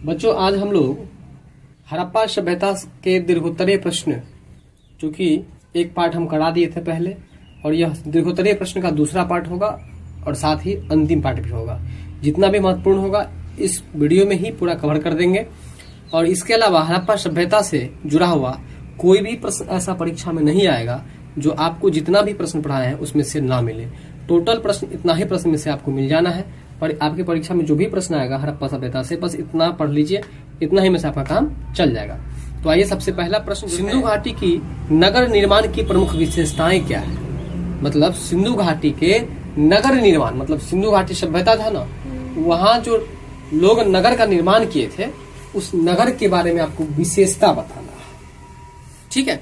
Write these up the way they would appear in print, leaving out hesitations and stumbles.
बच्चों, आज हम लोग हड़प्पा सभ्यता के दीर्घोत्तरीय प्रश्न, जो कि एक पार्ट हम करा दिए थे पहले, और यह दीर्घोत्तरीय प्रश्न का दूसरा पार्ट होगा और साथ ही अंतिम पार्ट भी होगा। जितना भी महत्वपूर्ण होगा इस वीडियो में ही पूरा कवर कर देंगे। और इसके अलावा हड़प्पा सभ्यता से जुड़ा हुआ कोई भी प्रश्न ऐसा परीक्षा में नहीं आएगा जो आपको जितना भी प्रश्न पढ़ाए हैं उसमें से ना मिले। टोटल प्रश्न इतना ही प्रश्न में से आपको मिल जाना है। पर आपकी परीक्षा में जो भी प्रश्न आएगा हड़प्पा सभ्यता से, बस इतना पढ़ लीजिए, इतना ही में से आपका काम चल जाएगा। तो आइए, सबसे पहला प्रश्न, सिंधु घाटी की नगर निर्माण की प्रमुख विशेषताएं क्या है? मतलब सिंधु घाटी के नगर निर्माण, मतलब सिंधु घाटी सभ्यता था ना, वहाँ जो लोग नगर का निर्माण किए थे उस नगर के बारे में आपको विशेषता बताना है। ठीक है?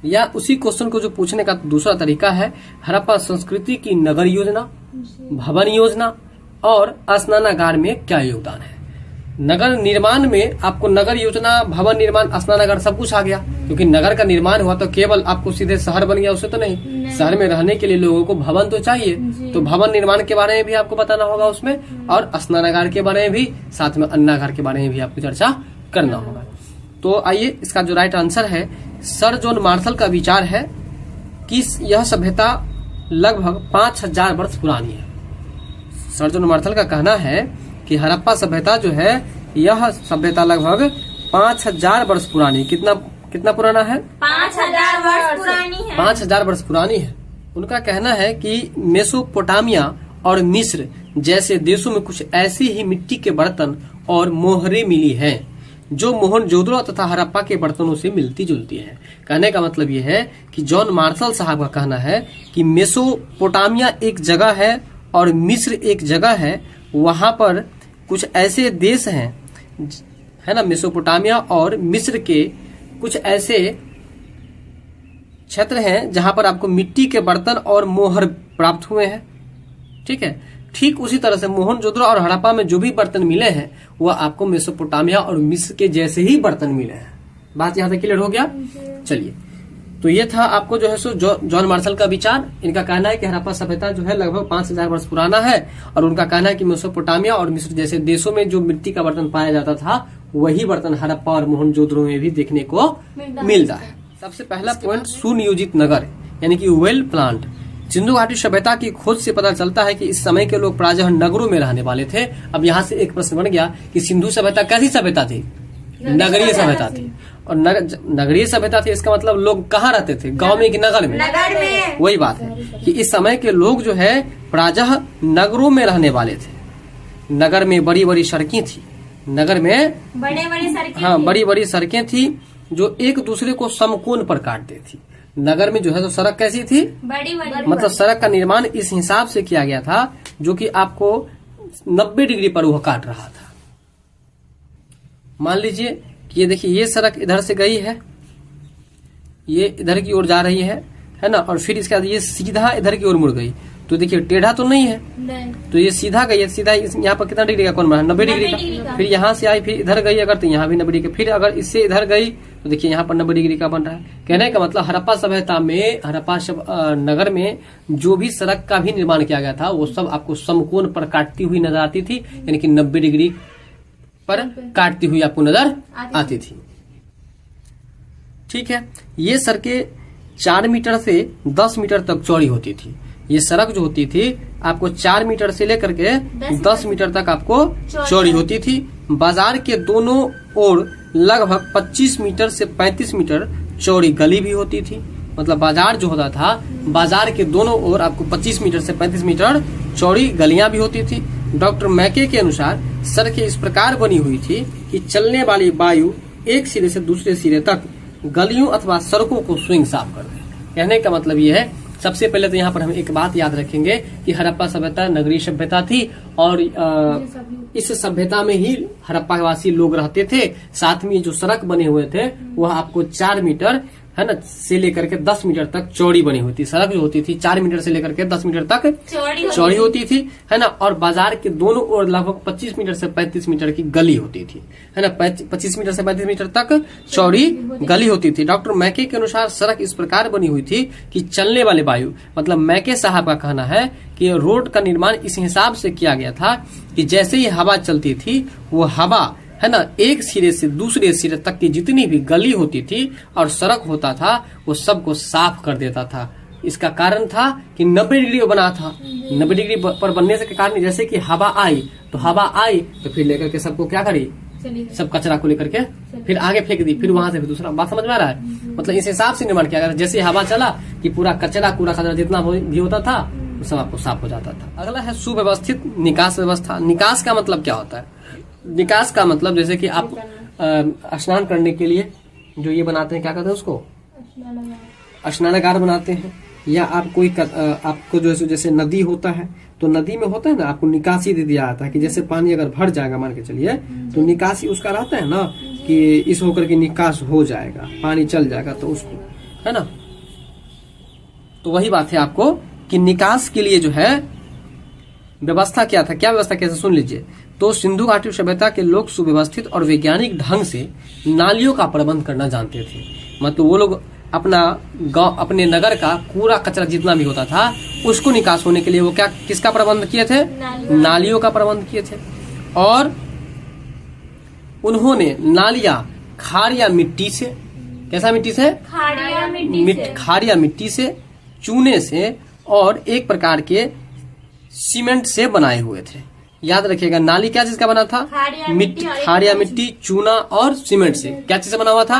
या उसी क्वेश्चन को जो पूछने का दूसरा तरीका है, हड़प्पा संस्कृति की नगर योजना, भवन योजना और स्नानागार में क्या योगदान है? नगर निर्माण में आपको नगर योजना, भवन निर्माण, स्नानागार सब कुछ आ गया, क्योंकि नगर का निर्माण हुआ तो केवल आपको सीधे शहर बन गया उससे तो नहीं। शहर में रहने के लिए लोगों को भवन तो चाहिए, तो भवन निर्माण के बारे में भी आपको बताना होगा उसमें, और स्नानागार के बारे में भी, साथ में अन्नागार के बारे में भी आपको चर्चा करना होगा। तो आइए, इसका जो राइट आंसर है, सर जॉन मार्शल का विचार है कि यह सभ्यता लगभग 5000 वर्ष पुरानी है। सर जॉन मार्शल का कहना है कि हड़प्पा सभ्यता जो है, यह सभ्यता लगभग 5000 वर्ष पुरानी। कितना पुराना है? 5000 वर्ष पुरानी है। 5000 वर्ष पुरानी है। उनका कहना है कि मेसोपोटामिया और मिस्र जैसे देशों में कुछ ऐसी ही मिट्टी के बर्तन और मोहरें मिली हैं जो मोहनजोदड़ो तथा हड़प्पा के बर्तनों से मिलती जुलती है। कहने का मतलब यह है कि जॉन मार्शल साहब का कहना है कि मेसोपोटामिया एक जगह है और मिस्र एक जगह है, वहां पर कुछ ऐसे देश हैं, है ना, मेसोपोटामिया और मिस्र के कुछ ऐसे क्षेत्र हैं जहां पर आपको मिट्टी के बर्तन और मोहर प्राप्त हुए हैं। ठीक है? ठीक उसी तरह से मोहनजोदड़ो और हड़प्पा में जो भी बर्तन मिले हैं वह आपको मेसोपोटामिया और मिस्र के जैसे ही बर्तन मिले हैं। बात यहाँ तक क्लियर हो गया? चलिए, तो ये था आपको जो है सो जॉन मार्शल का विचार। इनका कहना है कि हड़प्पा सभ्यता जो है लगभग 5000 वर्ष पुराना है, और उनका कहना है कि मेसोपोटामिया और मिस्र जैसे देशों में जो मिट्टी का बर्तन पाया जाता था वही बर्तन हड़प्पा और मोहनजोदड़ो में भी देखने को मिलता है। सबसे पहला पॉइंट, सुनियोजित नगर यानी कि वेल प्लान्ड। सिंधु घाटी सभ्यता की खोज से पता चलता है कि इस समय के लोग प्रायः नगरों में रहने वाले थे। अब यहाँ से एक प्रश्न बन गया कि सिंधु सभ्यता कैसी सभ्यता थी? नगरीय सभ्यता थी। और नगरीय सभ्यता थी, इसका मतलब लोग कहाँ रहते थे? गांव में कि नगर में? नगर में। वही बात है कि इस समय के लोग जो है प्रायः नगरों में रहने वाले थे। नगर में बड़ी बड़ी सड़कें थी, नगर में बड़ी सड़कें, हाँ, बड़ी बड़ी सड़कें थी जो एक दूसरे को समकोण पर काटती थी। नगर में जो है तो सड़क कैसी थी? बड़ी मतलब सड़क का निर्माण इस हिसाब से किया गया था जो कि आपको 90 डिग्री पर वह काट रहा था। मान लीजिए कि ये देखिए, ये सड़क इधर से गई है, ये इधर की ओर जा रही है ना, और फिर इसके बाद ये सीधा इधर की ओर मुड़ गई। तो देखिए टेढ़ा तो नहीं है, तो ये सीधा गई है, सीधा यहाँ पर कितना डिग्री का कोण बना? 90 डिग्री का। फिर यहाँ से आई, फिर इधर गई अगर, तो यहाँ भी 90 डिग्री का। फिर अगर इससे इधर गई तो देखिए यहाँ पर 90 डिग्री का बन रहा है। कहने का मतलब हड़प्पा सभ्यता में, नगर में जो भी सड़क का भी निर्माण किया गया था वो सब आपको समकोण पर काटती हुई नजर आती थी, यानी कि 90 डिग्री पर काटती हुई आपको नजर आती थी। ठीक है? ये सड़कें 4 मीटर से 10 मीटर तक चौड़ी होती थी। ये सड़क जो होती थी आपको 4 मीटर से लेकर के 10 मीटर तक आपको चौड़ी होती थी। बाजार के दोनों ओर लगभग 25 मीटर से 35 मीटर चौड़ी गली भी होती थी। मतलब बाजार जो होता था, बाजार के दोनों ओर आपको 25 मीटर से 35 मीटर चौड़ी गलियां भी होती थी। डॉक्टर मैके के अनुसार सड़कें इस प्रकार बनी हुई थी कि चलने वाली वायु एक सिरे से दूसरे सिरे तक गलियों अथवा सड़कों को स्वयं साफ कर दे। कहने का मतलब यह है, सबसे पहले तो यहाँ पर हम एक बात याद रखेंगे कि हड़प्पा सभ्यता नगरीय सभ्यता थी, और इस सभ्यता में ही हड़प्पा वासी लोग रहते थे। साथ में जो सड़क बने हुए थे वह आपको 4 मीटर है ना से लेकर के 10 मीटर तक चौड़ी बनी हुई थी। सड़क जो होती थी 4 मीटर से लेकर के 10 मीटर तक चौड़ी होती थी, है ना। और बाजार के दोनों ओर लगभग 25 मीटर से 35 मीटर की गली होती थी, है ना। 25 मीटर से 35 मीटर तक चौड़ी गली होती थी। डॉक्टर मैके के अनुसार सड़क इस प्रकार बनी हुई थी कि चलने वाले वायु, मतलब मैके साहब का कहना है कि रोड का निर्माण इस हिसाब से किया गया था कि जैसे ही हवा चलती थी वो हवा है ना, एक सिरे से दूसरे सिरे तक की जितनी भी गली होती थी और सड़क होता था वो सबको साफ कर देता था। इसका कारण था कि 90 डिग्री बना था। 90 डिग्री पर बनने से के कारण जैसे कि हवा आई तो फिर लेकर के सबको क्या करी, सब कचरा को लेकर के फिर आगे फेंक दी, फिर वहां से फिर दूसरा। बात समझ में आ रहा है? मतलब इस हिसाब से निर्माण किया गया। जैसे हवा चला कि पूरा कचरा जितना भी होता था वो सब आपको साफ हो जाता था। अगला है सुव्यवस्थित निकास व्यवस्था। निकास का मतलब क्या होता है? निकास का मतलब जैसे कि आप स्नान करने के लिए जो ये बनाते हैं, क्या कहते हैं उसको, स्नानागार बनाते हैं, या आप कोई आपको जो जैसे नदी होता है तो नदी में होता है ना, आपको निकासी दे दिया जाता है कि जैसे पानी अगर भर जाएगा मान के चलिए तो निकासी उसका रहता है ना कि इस होकर के निकास हो जाएगा, पानी चल जाएगा, तो उसको, है ना। तो वही बात है आपको कि निकास के लिए जो है व्यवस्था क्या था, क्या व्यवस्था कैसे, सुन लीजिए। तो सिंधु घाटी सभ्यता के लोग सुव्यवस्थित और वैज्ञानिक ढंग से नालियों का प्रबंध करना जानते थे। मतलब वो लोग अपना गांव, अपने नगर का कूड़ा कचरा जितना भी होता था उसको निकास होने के लिए वो क्या, किसका प्रबंध किए थे? नालियों का प्रबंध किए थे। और उन्होंने नालियां खारिया मिट्टी से, कैसा मिट्टी से? खारिया मिट्टी से, चूने से और एक प्रकार के सीमेंट से बनाए हुए थे। याद रखिएगा, नाली क्या चीज का बना था? मिट्टी, खारिया मिट्टी, चूना और सीमेंट से। क्या चीज से बना हुआ था?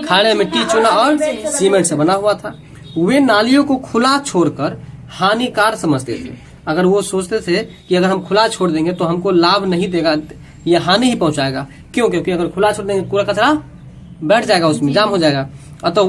खारिया मिट्टी, चूना और सीमेंट से बना हुआ था। वे नालियों को खुला छोड़कर हानिकार समझते थे। अगर वो सोचते थे कि अगर हम खुला छोड़ देंगे तो हमको लाभ नहीं देगा, ये हानि ही पहुंचाएगा। क्यों? क्योंकि अगर खुला छोड़ देंगे कूड़ा कचरा बैठ जाएगा, उसमें जाम हो जाएगा। अतः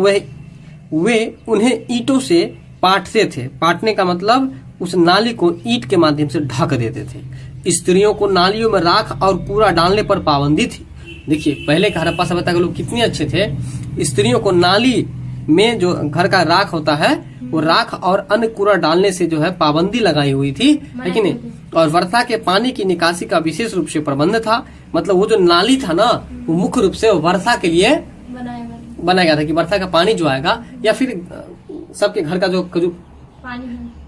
वे उन्हें ईंटों से पाटते थे। पाटने का मतलब उस नाली को ईंट के माध्यम से ढक देते थे। स्त्रियों को नालियों में राख और कूड़ा डालने पर पाबंदी थी। देखिए, पहले के हड़प्पा सभ्यता के लोग कितने अच्छे थे। स्त्रियों को नाली में जो घर का राख होता है वो राख और अन्य कूड़ा डालने से जो है पाबंदी लगाई हुई थी, है कि नहीं। और वर्षा के पानी की निकासी का विशेष रूप से प्रबंध था। मतलब वो जो नाली था ना वो मुख्य रूप से वर्षा के लिए बनाया गया था कि वर्षा का पानी जो आएगा या फिर सबके घर का जो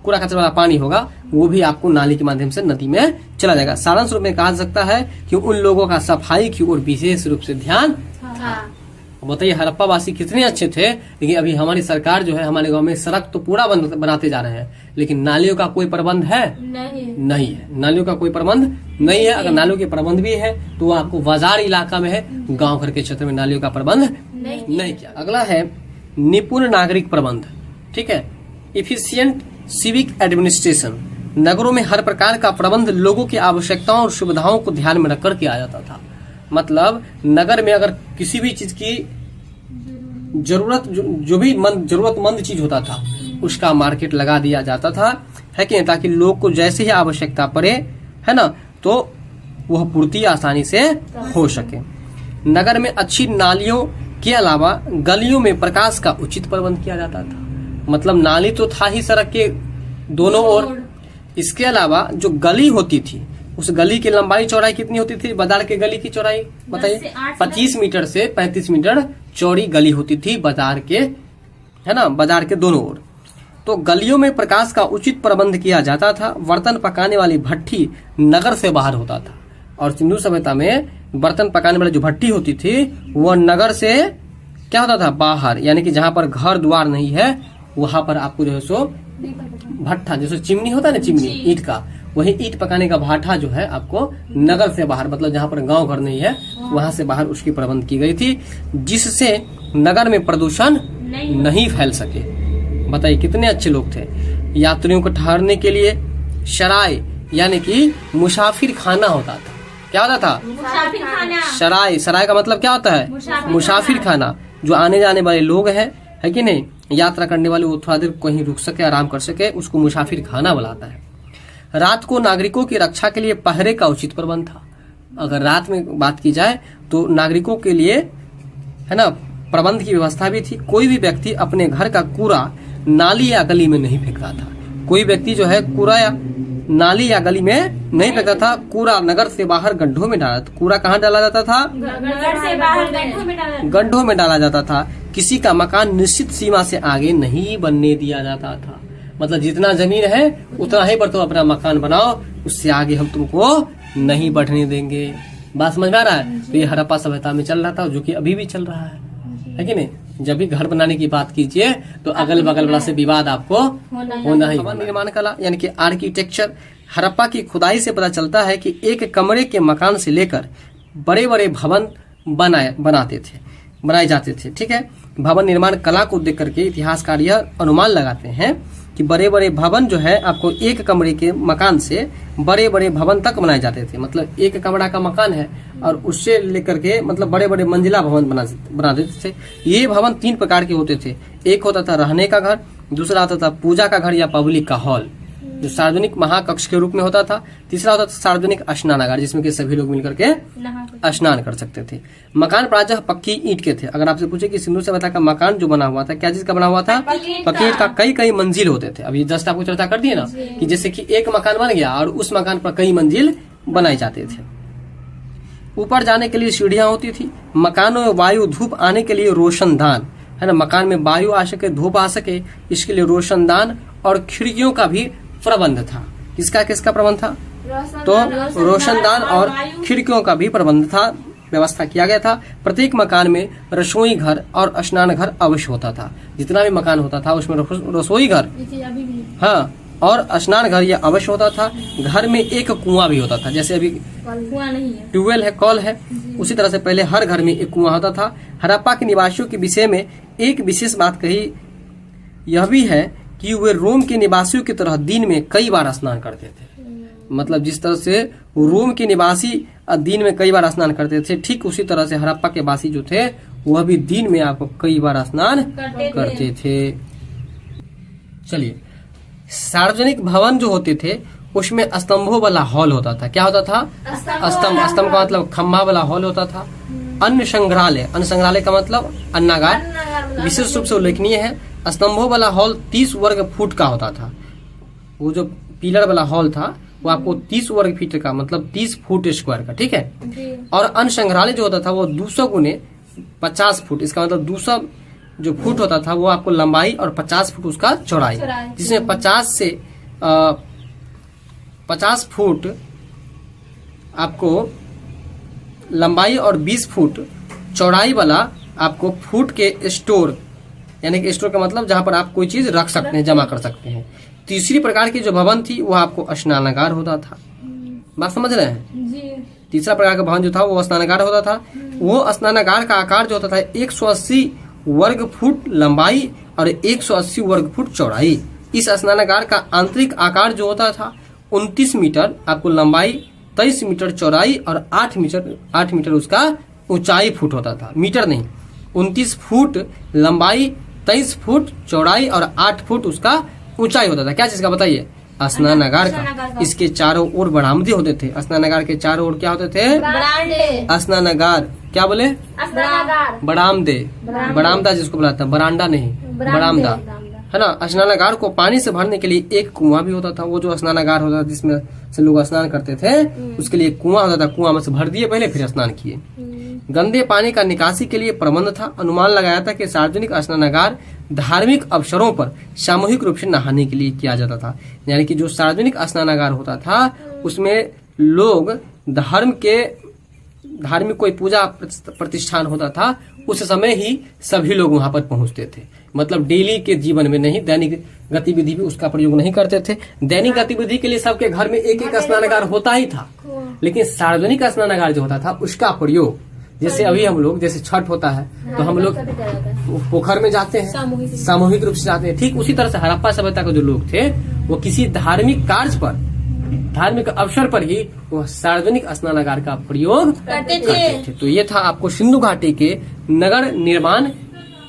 कूड़ा कचरा वाला पानी होगा वो भी आपको नाली के माध्यम से नदी में चला जाएगा। सारांश रूप में कहा जा सकता है कि उन लोगों का सफाई की ओर विशेष रूप से ध्यान था। बताइए, हड़प्पा वासी कितने अच्छे थे, लेकिन अभी हमारी सरकार जो है हमारे गांव में सड़क तो पूरा बनाते जा रहे हैं, लेकिन नालियों का कोई प्रबंध है? नहीं है। नालियों का कोई प्रबंध नहीं है। अगर नालियों के प्रबंध भी है तो वो आपको बाजार इलाका में है, गाँव घर के क्षेत्र में नालियों का प्रबंध नहीं किया। अगला है निपुण नागरिक प्रबंध। ठीक है, इफिशियंट सिविक एडमिनिस्ट्रेशन। नगरों में हर प्रकार का प्रबंध लोगों की आवश्यकताओं और सुविधाओं को ध्यान में रखकर किया जाता था। मतलब नगर में अगर किसी भी चीज की जो भी जरूरतमंद चीज होता था उसका मार्केट लगा दिया जाता था, है कि नहीं, ताकि लोग को जैसे ही आवश्यकता पड़े, है ना, तो वह पूर्ति आसानी से हो सके। नगर में अच्छी नालियों के अलावा गलियों में प्रकाश का उचित प्रबंध किया जाता था। मतलब नाली तो था ही सड़क के दोनों ओर, इसके अलावा जो गली होती थी उस गली की लंबाई चौड़ाई कितनी होती थी? बाजार के गली की चौड़ाई बताइए। 25 मीटर से 35 मीटर चौड़ी गली होती थी बाजार के, है ना, बाजार के दोनों ओर। तो गलियों में प्रकाश का उचित प्रबंध किया जाता था। बर्तन पकाने वाली भट्ठी नगर से बाहर होता था। और सिंधु सभ्यता में बर्तन पकाने वाली जो भट्ठी होती थी वो नगर से क्या होता था? बाहर, यानी कि जहाँ पर घर द्वार नहीं है वहां पर आपको जो है सो भट्ठा, जैसे चिमनी होता है ना, चिमनी ईंट का, वही ईंट पकाने का भाटा जो है आपको नगर से बाहर, मतलब जहाँ पर गांव घर नहीं है वहां से बाहर उसकी प्रबंध की गई थी, जिससे नगर में प्रदूषण नहीं फैल सके। बताइए कितने अच्छे लोग थे। यात्रियों को ठहरने के लिए सराय यानी कि मुसाफिर खाना होता था। क्या होता था? मुसाफिर खाना। सराय का मतलब क्या होता है? मुसाफिर खाना। जो आने जाने वाले लोग हैं, है कि नहीं, यात्रा करने वाले, वो थोड़ा देर कहीं रुक सके, आराम कर सके, उसको मुसाफिर खाना बुलाता है। रात को नागरिकों की रक्षा के लिए पहरे का उचित प्रबंध था। अगर रात में बात की जाए तो नागरिकों के लिए, है ना, प्रबंध की व्यवस्था भी थी। कोई भी व्यक्ति अपने घर का कूड़ा नाली या गली में नहीं फेंकता था। कोई व्यक्ति जो है कूड़ा या नाली या गली में नहीं फेंकता था। कूड़ा नगर से बाहर गड्ढों में डाला। कूड़ा कहाँ डाला जाता था? नगर से बाहर गड्ढों में डाला जाता था। किसी का मकान निश्चित सीमा से आगे नहीं बनने दिया जाता था। मतलब जितना जमीन है उतना ही पर तुम अपना मकान बनाओ, उससे आगे हम तुमको नहीं बढ़ने देंगे। बात समझ में आ रहा है? तो ये हड़प्पा सभ्यता में चल रहा था, जो कि अभी भी चल रहा है कि नहीं? जब भी घर बनाने की बात कीजिए तो अगल बगल वाला से विवाद आपको होना ही। भवन निर्माण कला यानी कि आर्किटेक्चर, हड़प्पा की खुदाई से पता चलता है कि एक कमरे के मकान से लेकर बड़े बड़े भवन बनाए जाते थे। ठीक है, भवन निर्माण कला को देख करके इतिहासकार यह अनुमान लगाते हैं कि बड़े बड़े भवन जो है आपको एक कमरे के मकान से बड़े बड़े भवन तक बनाए जाते थे। मतलब एक कमरा का मकान है और उससे लेकर के मतलब बड़े बड़े मंजिला भवन बना देते थे। ये भवन 3 प्रकार के होते थे। एक होता था रहने का घर, दूसरा होता था पूजा का घर या पब्लिक का हॉल जो सार्वजनिक महाकक्ष के रूप में होता था, तीसरा होता था सार्वजनिक स्नानागार जिसमें कि सभी लोग मिलकर के स्नान कर सकते थे। मकान प्रायः पक्की ईंट के थे। अगर आपसे पूछे कि सिंधु सभ्यता का मकान जो बना हुआ था क्या चीज का बना हुआ था? पक्की ईंट का कई मंजिल होते थे। अभी जस्ट आपको चर्चा कर दिए ना कि जैसे कि एक मकान बन गया और उस मकान पर कई मंजिल बनाए जाते थे। ऊपर जाने के लिए सीढ़ियां होती थी। मकानों में वायु धूप आने के लिए रोशनदान, है ना, मकान में वायु आ सके धूप आ सके इसके लिए रोशनदान और खिड़कियों का भी प्रबंध था। किसका प्रबंध था? तो रोशनदान और खिड़कियों का भी प्रबंध था, व्यवस्था किया गया था। प्रत्येक मकान में रसोई घर और स्नान घर अवश्य होता था। जितना भी मकान होता था उसमें रसोई घर, हाँ, और स्नान घर यह अवश्य होता था। घर में एक कुआं भी होता था। जैसे अभी कुआं नहीं है, ट्यूबवेल है, कॉल है, उसी तरह से पहले हर घर में एक कुआं होता था। हड़प्पा के निवासियों के विषय में एक विशेष बात कही यह भी है कि वे रोम के निवासियों की तरह दिन में कई बार स्नान करते थे। मतलब जिस तरह से रोम के निवासी दिन में कई बार स्नान करते थे, ठीक उसी तरह से हड़प्पा के वासी जो थे वह भी दिन में आपको कई बार स्नान करते थे। चलिए, सार्वजनिक भवन जो होते थे उसमें स्तंभों वाला हॉल होता था। क्या होता था? स्तंभ का मतलब खंभा वाला हॉल होता था। अन्न संग्रहालय का मतलब अन्नागार विशेष रूप से उल्लेखनीय है। स्तंभों वाला हॉल 30 वर्ग फुट का होता था। वो जो पिलर वाला हॉल था वो आपको 30 वर्ग फीट का मतलब 30 फुट स्क्वायर का, ठीक है। और अन्न संग्रहालय जो होता था वो 200 गुने 50 फुट, इसका मतलब 200 जो फुट होता था वो आपको लंबाई और 50 फुट उसका चौड़ाई, जिसमें 50 फुट आपको लंबाई और 20 फुट चौड़ाई वाला आपको फुट के स्टोर, यानी कि स्टोर का मतलब जहां पर आप कोई चीज रख सकते हैं, जमा कर सकते हैं। तीसरी प्रकार की जो भवन थी वह आपको स्नानागार होता था। बात समझ रहे हैं जी? तीसरा प्रकार का भवन जो था वो स्नानागार होता था। वो स्नानागार का आकार जो होता था 180 वर्ग फुट लंबाई और 180 वर्ग फुट चौड़ाई। इस स्नानागार का आंतरिक आकार जो होता था 29 मीटर आपको लंबाई, 23 मीटर चौड़ाई और 8 मीटर उसका ऊंचाई फुट होता था, मीटर नहीं। 29 फुट लंबाई, 23 फुट चौड़ाई और 8 फुट उसका ऊंचाई होता था। क्या चीज का बताइए? स्नानागार का। इसके चारों ओर बरामदे होते थे। स्नानागार के चारों ओर क्या होते थे? स्नानागार क्या बोले? बरामदे, बरामदा जिसको बुलाता है, बरांडा नहीं, बरामदा, है ना। स्नानागार को पानी से भरने के लिए एक कुआं भी होता था। वो जो स्नानागार होता था जिसमें से लोग स्नान करते थे उसके लिए कुआं होता था। कुआं में से भर दिए पहले, फिर स्नान किए। गंदे पानी का निकासी के लिए प्रबंध था। अनुमान लगाया था कि सार्वजनिक स्नानागार धार्मिक अवसरों पर सामूहिक रूप से नहाने के लिए किया जाता था। यानी कि जो सार्वजनिक स्नानागार होता था उसमें लोग धार्मिक कोई पूजा प्रतिष्ठान होता था उस समय ही सभी लोग वहां पर पहुंचते थे। मतलब डेली के जीवन में नहीं, दैनिक गतिविधि भी उसका प्रयोग नहीं करते थे। दैनिक गतिविधि के लिए सबके घर में एक एक स्नानागार होता ही था, लेकिन सार्वजनिक स्नानागार जो होता था उसका प्रयोग, जैसे अभी हम लोग, जैसे छठ होता है तो हम लोग पोखर में जाते हैं, सामूहिक रूप से जाते हैं। ठीक उसी तरह से हड़प्पा सभ्यता के जो लोग थे वो किसी धार्मिक कार्य पर, धार्मिक अवसर पर ही वो सार्वजनिक स्नानागार का प्रयोग करते थे। तो ये था आपको सिंधु घाटी के नगर निर्माण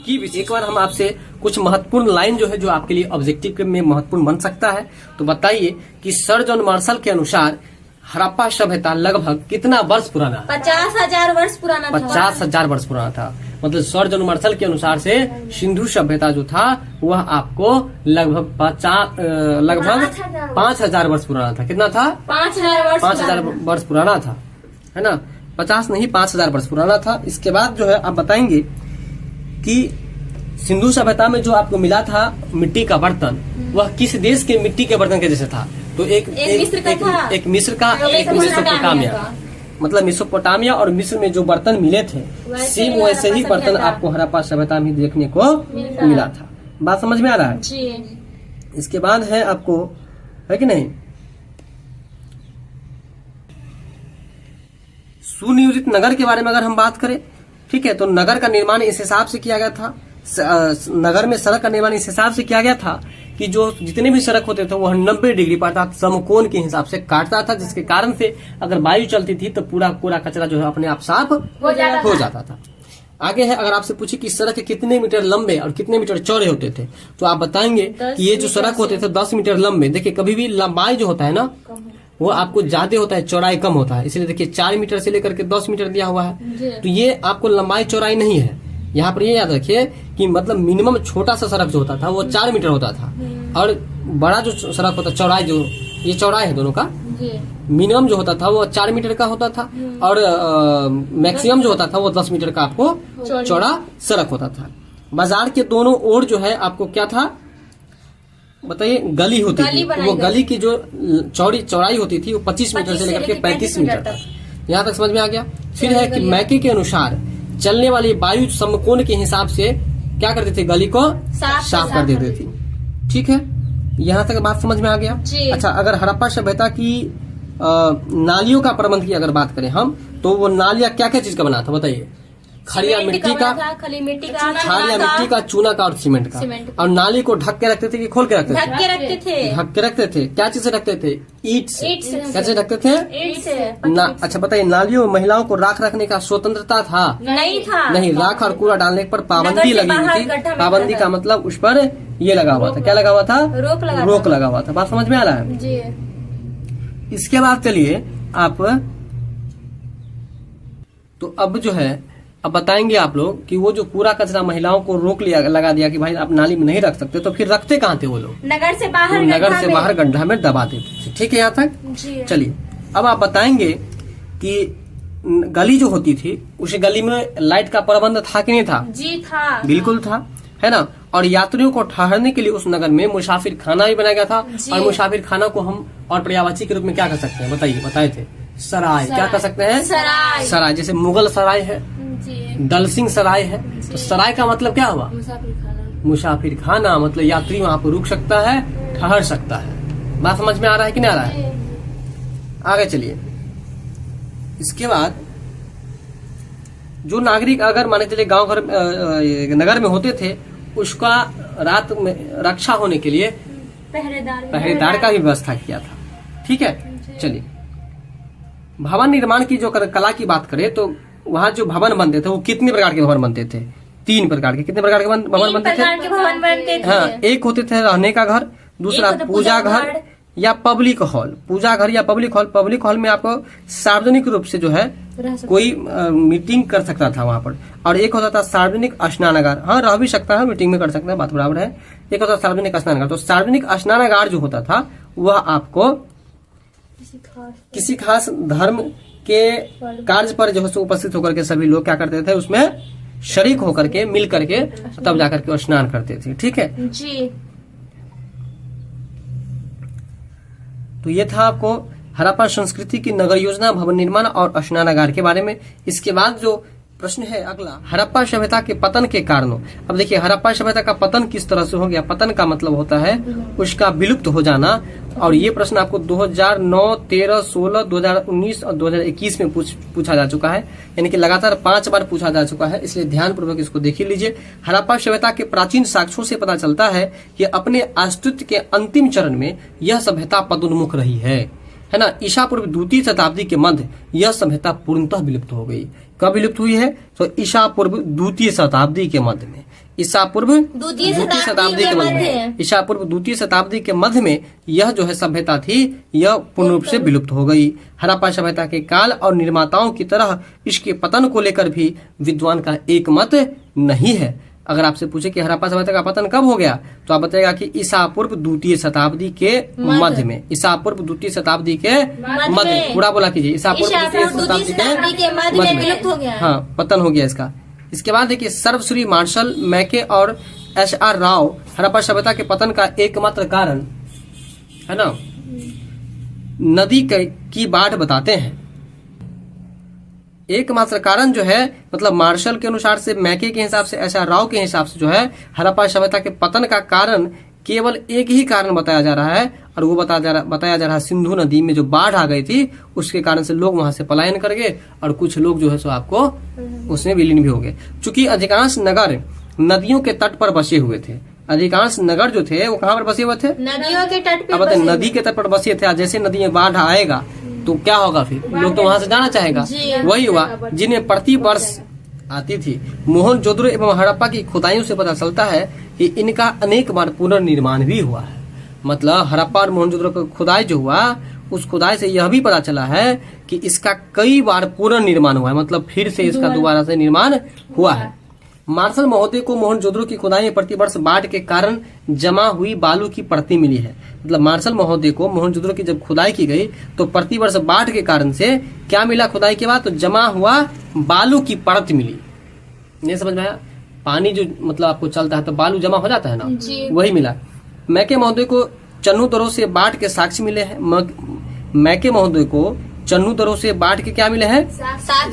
की। एक बार हम आपसे कुछ महत्वपूर्ण लाइन जो है जो आपके लिए ऑब्जेक्टिव में महत्वपूर्ण बन सकता है, तो बताइए कि सर जॉन मार्शल के अनुसार हड़प्पा सभ्यता लगभग कितना वर्ष पुराना? 50,000 वर्ष पुराना। 50,000 वर्ष पुराना था। मतलब सर जॉन मार्शल के अनुसार से सिंधु सभ्यता जो था वह आपको लगभग 5,000 वर्ष पुराना था। कितना था? 5,000 वर्ष पुराना था, है ना। 50 नहीं, 5,000 वर्ष पुराना था। इसके बाद जो है आप बताएंगे कि सिंधु सभ्यता में जो आपको मिला था मिट्टी का बर्तन, वह किस देश के मिट्टी के बर्तन के जैसे था? तो एक मिस्र का, एक मेसोपोटामिया का। मतलब मेसोपोटामिया और मिस्र में जो बर्तन मिले थे सेम वैसे ही बर्तन आपको हड़प्पा सभ्यता में देखने को मिला था। बात समझ में आ रहा है जी। इसके बाद है आपको, है कि नहीं, सुनियोजित नगर के बारे में अगर हम बात करें, ठीक है, तो नगर का निर्माण इस हिसाब से किया गया था, नगर में सड़क का निर्माण इस हिसाब से किया गया था कि जो जितने भी सड़क होते थे वो 90 डिग्री पर अर्थात समकोण के हिसाब से काटता था, जिसके कारण से अगर वायु चलती थी तो पूरा पूरा कचरा जो है अपने आप साफ हो जाता था। आगे है, अगर आपसे पूछे कि सड़क कितने मीटर लंबे और कितने मीटर चौड़े होते थे, तो आप बताएंगे कि ये जो सड़क होते थे 10 मीटर लंबे। देखिए कभी भी लंबाई जो होता है ना वो आपको ज्यादा होता है, चौड़ाई कम होता है, इसलिए देखिए 4 मीटर से लेकर के 10 मीटर दिया हुआ है। तो ये आपको लंबाई चौड़ाई नहीं है, यहाँ पर ये याद रखिए कि मतलब मिनिमम छोटा सा सड़क जो होता था वो 4 मीटर होता था, और बड़ा जो सड़क होता चौड़ाई, जो ये चौड़ाई है दोनों का, मिनिमम जो होता था वो 4 मीटर का होता था, और मैक्सिमम जो होता था वो 10 मीटर का आपको चौड़ा सड़क होता था। बाजार के दोनों ओर जो है आपको क्या था बताइए, गली होती थी। वो गली की जो चौड़ाई होती थी वो 25 मीटर से लेकर के 35 मीटर तक। यहाँ तक समझ में आ गया। फिर है कि मैके के अनुसार चलने वाली वायु समकोण के हिसाब से क्या करते थे, गली को साफ कर देते थे। ठीक है, यहाँ तक बात समझ में आ गया। अच्छा, अगर हड़प्पा सभ्यता की नालियों का प्रबंध की अगर बात करें हम, तो वो नालियां क्या क्या चीज का बना था बताइए? खड़िया मिट्टी का, खली मिट्टी का, छाड़िया मिट्टी का, चूना का और सीमेंट का। और नाली को ढक के रखते थे कि खोल के रखते थे? ढक के रखते थे। ढक के रखते थे। क्या चीज से रखते थे? ईंट से। कैसे रखते थे? ईंट से। अच्छा बताइए, नालियों में महिलाओं को राख रखने का स्वतंत्रता था? नहीं था। नहीं, राख और कूड़ा डालने पर पाबंदी लगी हुई थी। पाबंदी का मतलब उस पर ये लगा हुआ था, क्या लगा हुआ था? रोक लगा हुआ था। बात समझ में आ रहा है जी। इसके बाद चलिए आप, तो अब जो है अब बताएंगे आप लोग कि वो जो पूरा कचरा महिलाओं को रोक लिया, लगा दिया कि भाई आप नाली में नहीं रख सकते, तो फिर रखते कहाँ थे वो लोग? नगर से बाहर, नगर से बाहर गड्ढा में दबा देते थे। ठीक है यहाँ तक? चलिए अब आप बताएंगे कि गली जो होती थी उस गली में लाइट का प्रबंध था कि नहीं था? जी था, बिल्कुल था, है ना। और यात्रियों को ठहरने के लिए उस नगर में मुसाफिर खाना भी बनाया गया था। और मुसाफिर खाना को हम और पर्यायवाची के रूप में क्या कर सकते हैं बताइए? बताए थे सराय। क्या कर सकते हैं? सराय। जैसे मुगल सराय है, दल सिंह सराय है। तो सराय का मतलब क्या हुआ? मुसाफिर खाना। मतलब यात्री वहाँ पर रुक सकता है, ठहर सकता है। बात समझ में आ रहा है कि नहीं आ रहा है? आगे चलिए। इसके बाद जो नागरिक अगर माने चलिए गांव घर नगर में होते थे, उसका रात में रक्षा होने के लिए पहरेदार का भी व्यवस्था किया था। ठीक है, चलिए भवन निर्माण की जो कला की बात करें तो वहाँ जो भवन बनते थे वो कितने प्रकार के भवन बनते थे? 3 प्रकार के। कितने प्रकार के भवन बनते थे? हाँ, एक होते थे रहने का घर, दूसरा पूजा घर या पब्लिक हॉल। पूजा घर या पब्लिक हॉल। पब्लिक हॉल में आपको सार्वजनिक रूप से जो है कोई मीटिंग कर सकता था वहाँ पर। और एक होता था सार्वजनिक स्नानागार। हाँ, रह भी सकता है, मीटिंग में कर सकता है, बात बराबर है। एक होता सार्वजनिक स्नानागार। तो सार्वजनिक स्नानागार जो होता था वह आपको किसी खास धर्म के कार्य पर जो है उपस्थित होकर के सभी लोग क्या करते थे, उसमें शरीक होकर के मिल करके तब जाकर के स्नान करते थे। ठीक है जी। तो ये था आपको हड़प्पा संस्कृति की नगर योजना, भवन निर्माण और स्नानागार के बारे में। इसके बाद जो प्रश्न है अगला, हड़प्पा सभ्यता के पतन के कारणों। अब देखिए हड़प्पा सभ्यता का पतन किस तरह से हो गया? पतन का मतलब होता है उसका विलुप्त हो जाना। और ये प्रश्न आपको 2009, 13, 16, 2019 और 2021 में पूछा जा चुका है, यानी कि लगातार 5 बार पूछा जा चुका है, इसलिए ध्यानपूर्वक इसको देख लीजिए। हड़प्पा सभ्यता के प्राचीन साक्ष्यों से पता चलता है कि अपने अस्तित्व के अंतिम चरण में यह सभ्यता पदोन्मुख रही है ना। ईसा पूर्व 2वीं शताब्दी के मध्य यह सभ्यता पूर्णतः विलुप्त हो गई। कब विलुप्त हुई है? तो ईसा पूर्व 2वीं शताब्दी के मध्य में। ईसा पूर्व 2वीं शताब्दी के मध्य में, ईसा पूर्व 2वीं शताब्दी के मध्य में यह जो है सभ्यता थी यह पूर्ण रूप से विलुप्त हो गई। हड़प्पा सभ्यता के काल और निर्माताओं की तरह इसके पतन को लेकर भी विद्वान का एक मत नहीं है। अगर आपसे पूछे कि हड़प्पा सभ्यता का पतन कब हो गया, तो आप बताएगा कि ईसा पूर्व 2वीं शताब्दी के मध्य में। ईसा पूर्व 2वीं शताब्दी के मध्य, पूरा बोला कीजिए, ईसा पूर्व 2वीं शताब्दी के मध्य में हाँ पतन हो गया इसका। इसके बाद देखिए सर्वश्री मार्शल, मैके और SR राव हड़प्पा सभ्यता के पतन का एकमात्र कारण है ना नदी की बाढ़ बताते हैं। एकमात्र कारण जो है मतलब मार्शल के अनुसार से, मैके के हिसाब से, एस आर राव के हिसाब से जो है हड़प्पा सभ्यता के पतन का कारण केवल एक ही कारण बताया जा रहा है, और वो बताया जा रहा है सिंधु नदी में जो बाढ़ आ गई थी उसके कारण से लोग वहां से पलायन कर गए, और कुछ लोग जो है सो आपको उसमें विलीन भी हो गए। चूंकि अधिकांश नगर नदियों के तट पर बसे हुए थे, अधिकांश नगर जो थे वो कहाँ पर बसे हुए थे? नदियों के तट पे अब बसे नदी के तट पर बसे थे। जैसे नदी में बाढ़ आएगा तो क्या होगा, फिर लोग तो वहां से जाना चाहेगा। जी। वही हुआ जिन्हें प्रति वर्ष आती थी। मोहनजोदड़ो एवं हड़प्पा की खुदाइयों से पता चलता है कि इनका अनेक बार पुनर्निर्माण भी हुआ है। मतलब हड़प्पा और मोहनजोदड़ो का खुदाई जो हुआ, उस खुदाई से यह भी पता चला है कि इसका कई बार पुनर्निर्माण हुआ है, मतलब फिर से इसका दोबारा से निर्माण हुआ है। मार्शल महोदय को मोहनजोदड़ो की खुदाई में प्रतिवर्ष बाढ़ के कारण जमा हुई बालू की परतें मिली है। मतलब मार्शल महोदय को मोहनजोदड़ो की जब खुदाई की गई तो प्रतिवर्ष बाढ़ के कारण से क्या मिला खुदाई के बाद? तो जमा हुआ बालू की परत मिली। नहीं समझ में आया? पानी जो मतलब आपको चलता है तो बालू जमा हो जाता है ना, वही मिला। मैके महोदय को चन्नू दरों से बाढ़ के साक्ष्य मिले हैं। मैके महोदय को चन्नू दरों से बाढ़ के क्या मिले हैं?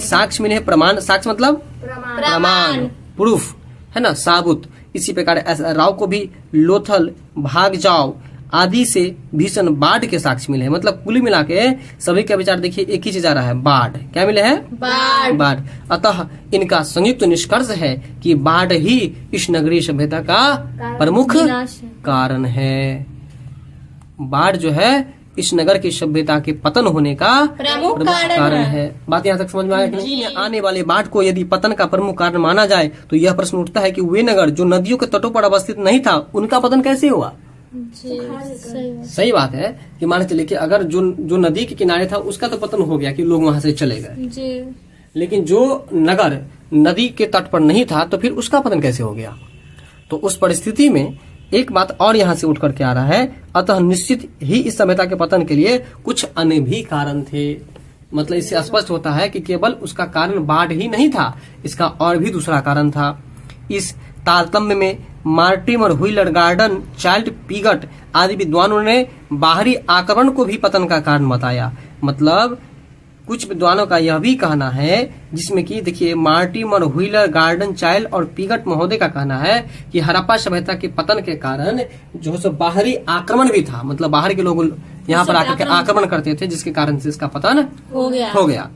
साक्ष्य मिले हैं, प्रमाण। साक्ष्य मतलब प्रमाण, प्रूफ है ना, साबुत। इसी प्रकार एस आर राव को भी लोथल, भाग जाओ आदि से भीषण बाढ़ के साक्ष्य मिले हैं। मतलब कुल मिला के सभी का विचार देखिए एक ही चीज आ रहा है, बाढ़। क्या मिले हैं? बाढ़। अतः इनका संयुक्त निष्कर्ष है कि बाढ़ ही इस नगरीय सभ्यता का प्रमुख कारण है। बाढ़ जो है इस नगर की सभ्यता के पतन होने का प्रमुख कारण है। बात यहाँ तक समझ में आया कि नहीं? आने वाले बाढ़ को यदि पतन का प्रमुख कारण माना जाए तो यह प्रश्न उठता है कि वे नगर जो नदियों के तटों पर अवस्थित नहीं था उनका पतन कैसे हुआ? सही बात है कि मान चलिए कि अगर जो नदी के किनारे था उसका तो पतन हो गया कि लोग वहां से चले गए, लेकिन जो नगर नदी के तट पर नहीं था तो फिर उसका पतन कैसे हो गया? तो उस परिस्थिति में एक बात और यहाँ से उठ करके आ रहा है, अतः निश्चित ही इस सभ्यता के पतन के लिए कुछ अन्य भी कारण थे। मतलब इससे स्पष्ट होता है कि केवल उसका कारण बाढ़ ही नहीं था, इसका और भी दूसरा कारण था। इस तारतम्य में Mortimer, wheeler, garden, child, Piggott आदि विद्वानों ने बाहरी आक्रमण को भी पतन का कारण बताया। मतलब कुछ विद्वानों का यह भी कहना है, जिसमें कि देखिए मार्टिमर, व्हीलर, गार्डन, चाइल्ड और पीगट महोदय का कहना है कि हड़प्पा सभ्यता के पतन के कारण जो है बाहरी आक्रमण भी था। मतलब बाहर के लोग यहाँ पर आकर के आक्रमण करते थे, जिसके कारण से इसका पतन हो गया।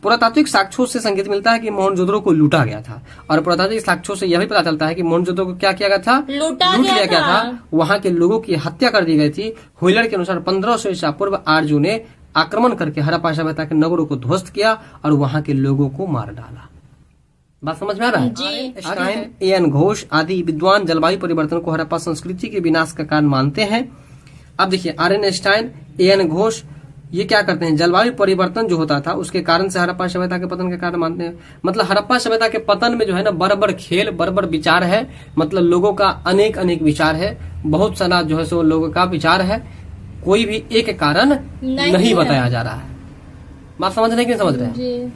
पुरातात्विक साक्ष्यों से संकेत मिलता है कि मोहनजोदड़ो को लूटा गया था, और पुरातात्विक साक्ष्यों से यह भी पता चलता है कि मोहनजोदड़ो को क्या किया गया था? लूट लिया गया था। वहाँ के लोगों की हत्या कर दी गई थी। व्हीलर के अनुसार 1500 ईसा पूर्व आर्यों ने आक्रमण करके हड़प्पा सभ्यता के नगरों को ध्वस्त किया और वहाँ के लोगों को मार डाला। बात समझ में आ रहा है? Einstein, AN. घोष आदि विद्वान जलवायु परिवर्तन को हड़प्पा संस्कृति के विनाश का कारण मानते हैं। अब देखिए आर.एन. Einstein, AN. घोष ये क्या करते हैं? जलवायु परिवर्तन जो होता था उसके कारण से हड़प्पा सभ्यता के पतन के कारण मानते हैं। मतलब हड़प्पा सभ्यता के पतन में जो है ना बराबर खेल, बराबर विचार है। मतलब लोगों का अनेक विचार है, बहुत सारा जो है सो लोगों का विचार है, कोई भी एक कारण नहीं बताया जा रहा है। बात समझ रहे हैं कि नहीं समझ रहे हैं?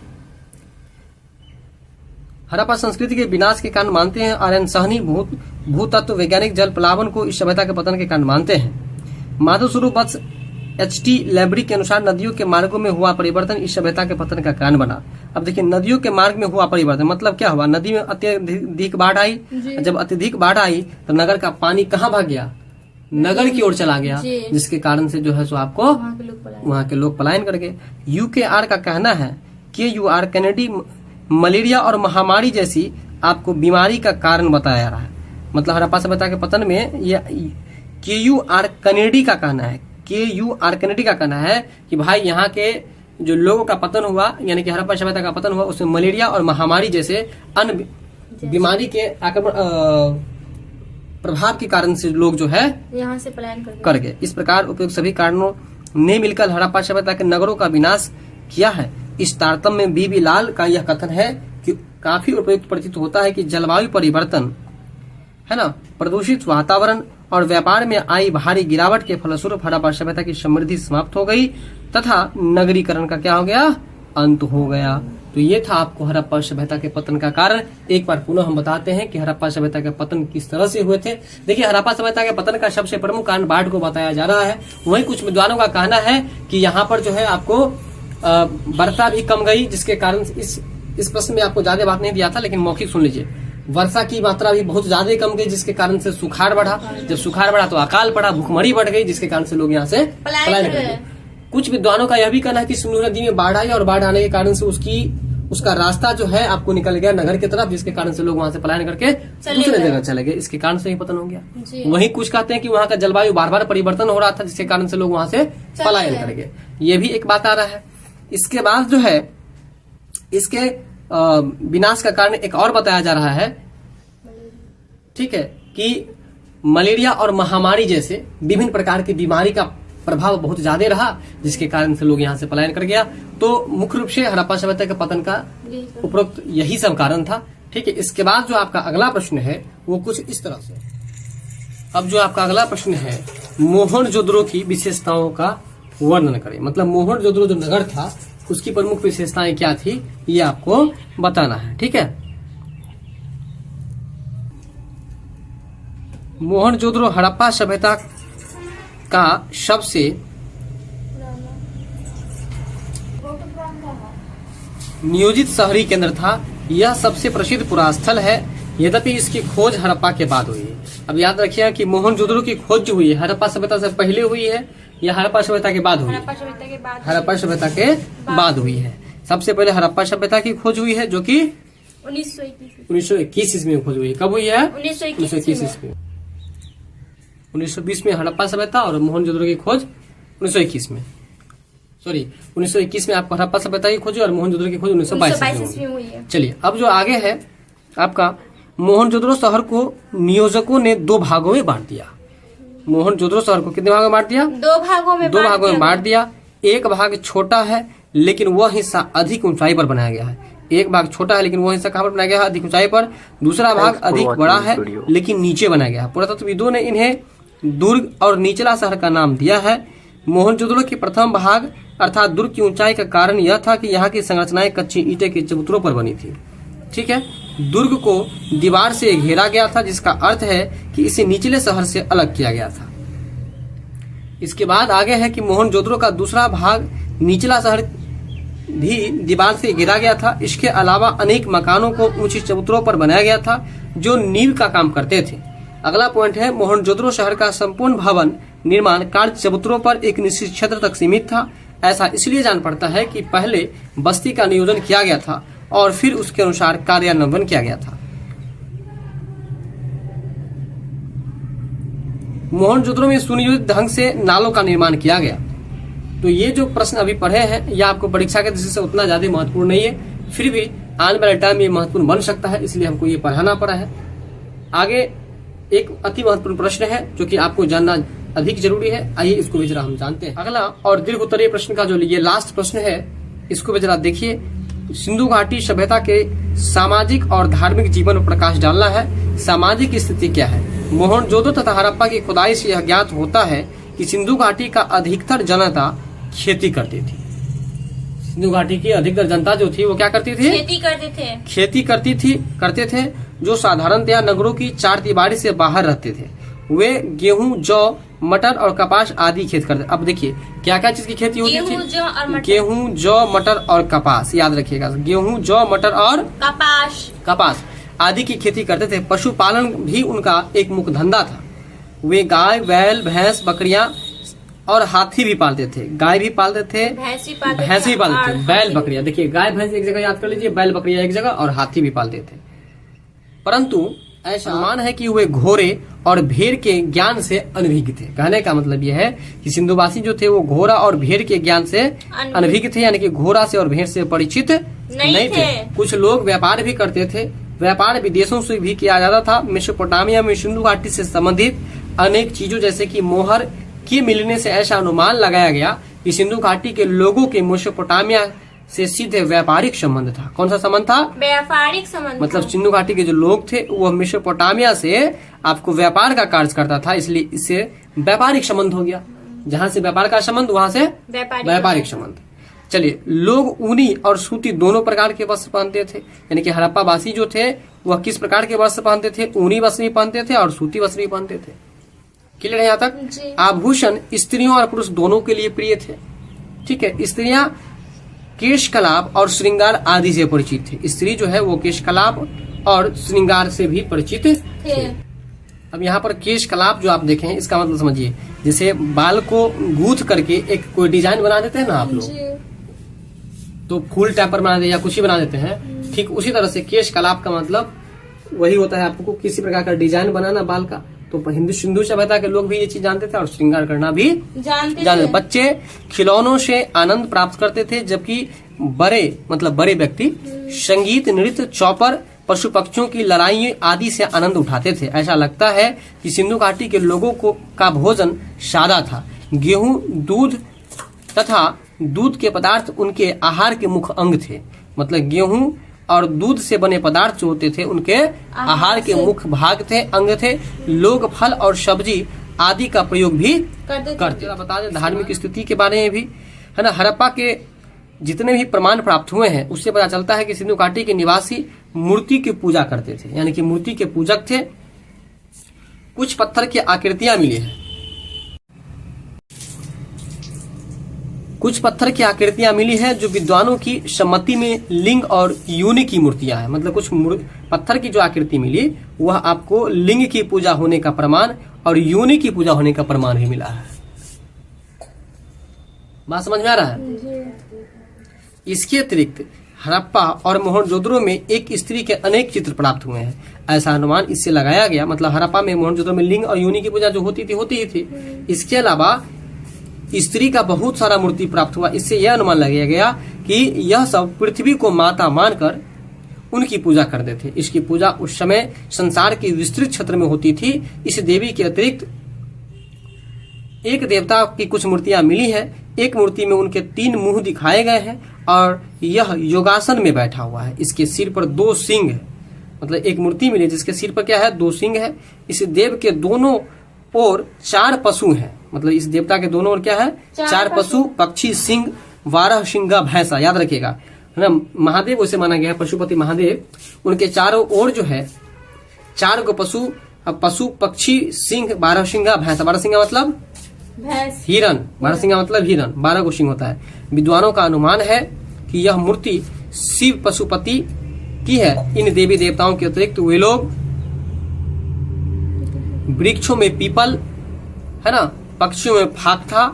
हड़प्पा संस्कृति के विनाश के कारण मानते हैं। आर.एन. सहनी भूतत्व वैज्ञानिक जल प्लावन को इस सभ्यता के पतन के कारण मानते हैं। माधव स्वरूप वत्स H.T. लैबरी के अनुसार नदियों के मार्गों में हुआ परिवर्तन इस सभ्यता के पतन का कारण बना। अब देखिए नदियों के मार्ग में हुआ परिवर्तन मतलब क्या हुआ? नदी में अत्यधिक बाढ़ आई। जब अत्यधिक बाढ़ आई तो नगर का पानी कहाँ भाग गया? नगर की ओर चला गया, जिसके कारण से जो है सो आपको वहाँ के लोग पलायन कर गए। UKR का कहना है KUR कैनेडी मलेरिया और महामारी जैसी आपको बीमारी का कारण बताया जा रहा है। मतलब हड़प्पा सभ्यता के पतन में ये KUR कैनेडी का कहना है, KUR कैनेडी का कहना है कि भाई यहाँ के जो लोगों का पतन हुआ यानी कि हड़प्पा सभ्यता का पतन हुआ उसमें मलेरिया और महामारी जैसे अन्य बीमारी के आक्रमण प्रभाव के कारण से लोग जो है यहाँ से पलायन कर गए। इस प्रकार उपयुक्त सभी कारणों ने मिलकर हड़प्पा सभ्यता के नगरों का विनाश किया है। इस तारतम्य में बीबी लाल का यह कथन है कि काफी उपयुक्त प्रतीत होता है कि जलवायु परिवर्तन है ना, प्रदूषित वातावरण और व्यापार में आई भारी गिरावट के फलस्वरूप हड़प्पा सभ्यता की समृद्धि समाप्त हो गई तथा नगरीकरण का क्या हो गया? अंत हो गया। तो ये था आपको हड़प्पा सभ्यता के पतन का कारण। एक बार पुनः हम बताते हैं कि हड़प्पा सभ्यता के पतन किस तरह से हुए थे। देखिए हड़प्पा सभ्यता के पतन का सबसे प्रमुख कारण बाढ़ को बताया जा रहा है। वहीं कुछ विद्वानों का कहना है कि यहाँ पर जो है आपको वर्षा भी कम गई, जिसके कारण इस प्रश्न में आपको ज्यादा बात नहीं दिया था, लेकिन मौखिक सुन लीजिए। वर्षा की मात्रा भी बहुत ज्यादा कम गई, जिसके कारण से सुखाड़ बढ़ा। जब सुखाड़ बढ़ा तो अकाल पड़ा, भूखमरी बढ़ गई, जिसके कारण से लोग यहाँ से पलायन कर गए। कुछ विद्वानों का यह भी कहना है कि सिंधु नदी में बाढ़ आई और बाढ़ आने के कारण से उसका रास्ता जो है आपको निकल गया नगर की तरफ, जिसके कारण से लोग वहां से पलायन करके दूसरे जगह चले गए। इसके कारण से ही पतन हो गया। वहीं कुछ कहते हैं कि वहां का जलवायु बार बार परिवर्तन हो रहा था, जिसके कारण से लोग वहां से पलायन कर गए। ये भी एक बात आ रहा है। इसके बाद जो है इसके विनाश का कारण एक और बताया जा रहा है, ठीक है, कि मलेरिया और महामारी जैसे विभिन्न प्रकार की बीमारी का प्रभाव बहुत ज्यादा रहा, जिसके कारण से लोग यहाँ से पलायन कर गया। तो मुख्य रूप से हड़प्पा सभ्यता के पतन का उपरोक्त यही सब कारण था। ठीक है। इसके बाद जो आपका अगला प्रश्न है वो कुछ इस तरह से। अब जो आपका अगला प्रश्न है, मोहनजोदड़ो की विशेषताओं का वर्णन करें। मतलब मोहनजोदड़ो जो नगर था उसकी प्रमुख विशेषताएं क्या थी, ये आपको बताना है। ठीक है। मोहनजोदड़ो हड़प्पा सभ्यता का सबसे नियोजित शहरी केंद्र था। यह सबसे प्रसिद्ध पुरास्थल है, यद्यपि इसकी खोज हड़प्पा के बाद हुई है। अब याद रखिएगा कि मोहनजोदड़ो की खोज जो हुई है हड़प्पा सभ्यता से पहले हुई है या हड़प्पा सभ्यता के बाद हुई है? हड़प्पा सभ्यता के बाद हुई है। सबसे पहले हड़प्पा सभ्यता की खोज हुई है, जो कि 1921 ईस्वी में खोज हुई है। कब हुई है? 1921 ईस्वी। 1920 में हड़प्पा सभ्यता और मोहनजोदड़ो की खोज 1921 में। सॉरी, 1921 में आपको हड़प्पा सभ्यता की खोज और मोहनजोदड़ो की खोज 1922 में हुई है। चलिए, अब जो आगे है आपका, मोहनजोदड़ो शहर को नियोजकों ने 2 भागों में बांट दिया। मोहनजोदड़ो शहर को कितने भागों में बांट दिया? 2 भागों में बांट दिया। एक भाग छोटा है लेकिन वह हिस्सा अधिक ऊंचाई पर बनाया गया है। एक भाग छोटा है लेकिन वह हिस्सा कहाँ पर बनाया गया है? अधिक ऊंचाई पर। दूसरा भाग अधिक बड़ा है लेकिन नीचे बनाया गया है। पुरातत्वविदों ने इन्हें दुर्ग और निचला शहर का नाम दिया है। मोहनजोदड़ो की प्रथम भाग अर्थात दुर्ग की ऊंचाई का कारण यह था कि यहाँ की संरचनाएं कच्ची ईंटे के चबूतरों पर बनी थी। ठीक है। दुर्ग को दीवार से घेरा गया था, जिसका अर्थ है कि इसे निचले शहर से अलग किया गया था। इसके बाद आगे है कि मोहनजोदड़ो का दूसरा भाग निचला शहर भी दीवार से घेरा गया था। इसके अलावा अनेक मकानों को ऊंची चबूतरों पर बनाया गया था जो नींव का काम करते थे। अगला पॉइंट है, मोहनजोदड़ो शहर का संपूर्ण भवन निर्माण कार्य चबूतरों पर एक निश्चित क्षेत्र तक सीमित था। ऐसा इसलिए जान पड़ता है कि पहले बस्ती का नियोजन किया गया था और फिर उसके अनुसार कार्यान्वयन किया गया था। मोहनजोदड़ो में सुनियोजित ढंग से नालों का निर्माण किया गया। तो ये जो प्रश्न अभी पढ़े हैं यह आपको परीक्षा के दृष्टि से उतना ज्यादा महत्वपूर्ण नहीं है, फिर भी आने वाले टाइम में महत्वपूर्ण बन सकता है, इसलिए हमको ये पढ़ाना पड़ा है। आगे एक अति महत्वपूर्ण प्रश्न है जो कि आपको जानना अधिक जरूरी है। आइए इसको भी जरा हम जानते हैं। अगला और दीर्घ उत्तरीय प्रश्न का जो ये लास्ट प्रश्न है, इसको भी जरा देखिए। सिंधु घाटी सभ्यता के सामाजिक और धार्मिक जीवन पर प्रकाश डालना है। सामाजिक स्थिति क्या है? मोहनजोदड़ो तथा हड़प्पा की खुदाई से यह ज्ञात होता है कि सिंधु घाटी का अधिकतर जनता खेती करती थी। सिंधु घाटी की अधिकतर जनता जो थी वो क्या करती थी? खेती करते थे, जो साधारणतया नगरों की चार दीवारी से बाहर रहते थे। वे गेहूं, जौ, मटर और कपास आदि खेत करते। अब देखिए क्या क्या चीज की खेती होती थी? गेहूं, जौ, मटर और कपास। याद रखिएगा, गेहूं, जौ, मटर और कपास आदि की खेती करते थे। पशुपालन भी उनका एक मुख्य धंधा था। वे गाय, बैल, भैंस, बकरियां और हाथी भी पालते थे। गाय भी पालते थे, भैंस भी पालते थे, बैल, बकरियां। देखिए, गाय भैंस एक जगह याद कर लीजिए, बैल बकरियां एक जगह और हाथी भी पालते थे। परंतु ऐसा मान है कि वे घोड़े और भेड़ के ज्ञान से अनभिज्ञ थे। कहने का मतलब यह है कि सिंधुवासी जो थे वो घोड़ा और भेड़ के ज्ञान से अनभिज्ञ थे, यानी कि घोड़ा से और भेड़ से परिचित नहीं थे। कुछ लोग व्यापार भी करते थे। व्यापार विदेशों से भी किया जाता था। मेसोपोटामिया में सिंधु घाटी से संबंधित अनेक चीजों जैसे कि मोहर के मिलने से ऐसा अनुमान लगाया गया कि सिंधु घाटी के लोगों के मेसोपोटामिया से सीधे व्यापारिक संबंध था। कौन सा संबंध था? व्यापारिक संबंध। मतलब सिंधु घाटी के जो लोग थे वह मेसोपोटामिया से आपको व्यापार का कार्य करता था, इसलिए इससे व्यापारिक संबंध हो गया। जहाँ से व्यापार का संबंध वहाँ से व्यापारिक संबंध। चलिए, लोग ऊनी और सूती दोनों प्रकार के वस्त्र पहनते थे। यानी कि हड़प्पा वासी जो थे वह किस प्रकार के वस्त्र पहनते थे? ऊनी वस्त्र भी पहनते थे और सूती वस्त्र भी पहनते थे। क्लियर है यहाँ तक? आभूषण स्त्रियों और पुरुष दोनों के लिए प्रिय थे। ठीक है, स्त्रियां केशकलाप और श्रृंगार आदि से परिचित थे। स्त्री जो है वो केशकलाप और श्रृंगार से भी परिचित थे। अब यहाँ पर केशकलाप जो आप देखें इसका मतलब समझिए, जैसे बाल को गूंथ करके एक कोई डिजाइन बना देते हैं ना आप लोग, तो फूल टाइप पर बना देते या कुछ ही बना देते हैं, ठीक उसी तरह से केशकलाप का मतलब वही होता है आपको किसी प्रकार का डिजाइन बनाना बाल का। तो सिंधु सभ्यता के लोग भी ये चीज जानते थे और श्रृंगार करना भी जानते थे। बच्चे खिलौनों से आनंद प्राप्त करते थे, जबकि बड़े व्यक्ति संगीत, नृत्य, चौपर, पशु पक्षियों की लड़ाई आदि से आनंद उठाते थे। ऐसा लगता है कि सिंधु घाटी के लोगों का भोजन सादा था। गेहूं, दूध तथा दूध के पदार्थ उनके आहार के मुख्य अंग थे। मतलब गेहूं और दूध से बने पदार्थ जो होते थे उनके आहार के मुख्य भाग थे, अंग थे। लोग फल और सब्जी आदि का प्रयोग भी करते। बता दें धार्मिक स्थिति के बारे में भी, है ना। हड़प्पा के जितने भी प्रमाण प्राप्त हुए हैं उससे पता चलता है कि सिंधु घाटी के निवासी मूर्ति की पूजा करते थे, यानी कि मूर्ति के पूजक थे। कुछ पत्थर की आकृतियां मिली हैं, कुछ पत्थर की आकृतियां मिली है जो विद्वानों की सम्मति में लिंग और योनि की मूर्तियां हैं। मतलब कुछ पत्थर की जो आकृति मिली वह आपको लिंग की पूजा होने का प्रमाण और योनि की पूजा होने का प्रमाण भी मिला है। बात समझ में आ रहा है? इसके अतिरिक्त हड़प्पा और मोहनजोदड़ो में एक स्त्री के अनेक चित्र प्राप्त हुए हैं। ऐसा अनुमान इससे लगाया गया, मतलब हड़प्पा में, मोहनजोदड़ो में लिंग और योनि की पूजा जो होती ही थी। इसके अलावा स्त्री का बहुत सारा मूर्ति प्राप्त हुआ। इससे यह अनुमान लगाया गया कि यह सब पृथ्वी को माता मानकर उनकी पूजा करते थे। इसकी पूजा उस समय संसार के विस्तृत क्षेत्र में होती थी। इस देवी के अतिरिक्त एक देवता की कुछ मूर्तियां मिली है। एक मूर्ति में उनके 3 मुंह दिखाए गए हैं और यह योगासन में बैठा हुआ है। इसके सिर पर 2 सिंह है। मतलब एक मूर्ति मिली जिसके सिर पर क्या है, 2 सिंह है। इस देव के दोनों ओर 4 पशु हैं। मतलब इस देवता के दोनों ओर क्या है, 4 पशु, पक्षी, सिंह, 12 सिंगा भैंसा, याद रखिएगा, है ना। महादेव उसे माना गया है, पशुपति महादेव। उनके चारों ओर जो है 4 गो पशु, पक्षी, सिंह, 12 सिंगा भैंसा। 12 सिंगा मतलब हिरन, 12 सिंगा मतलब हिरन, 12 गो सिंह होता है। विद्वानों का अनुमान है कि यह मूर्ति शिव पशुपति की है। इन देवी देवताओं के अतिरिक्त वे लोग वृक्षों में पीपल, है ना, पक्षियों में फाख्ता,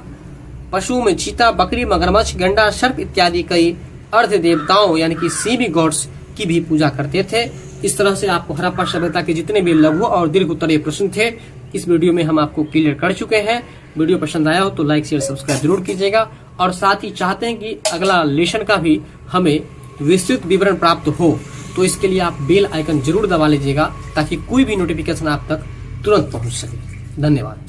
पशुओं में चीता, बकरी, मगरमच्छ, गंडा, सर्प इत्यादि कई अर्ध देवताओं यानी कि सेमी गॉड्स की भी पूजा करते थे। इस तरह से आपको हड़प्पा सभ्यता के जितने भी लघु और दीर्घ उत्तरीय प्रश्न थे इस वीडियो में हम आपको क्लियर कर चुके हैं। वीडियो पसंद आया हो तो लाइक, शेयर, सब्सक्राइब जरूर कीजिएगा। और साथ ही चाहते हैं कि अगला लेसन का भी हमें विस्तृत विवरण प्राप्त हो तो इसके लिए आप बेल आइकन जरूर दबा लीजिएगा ताकि कोई भी नोटिफिकेशन आप तक तुरंत पहुंच सके। धन्यवाद।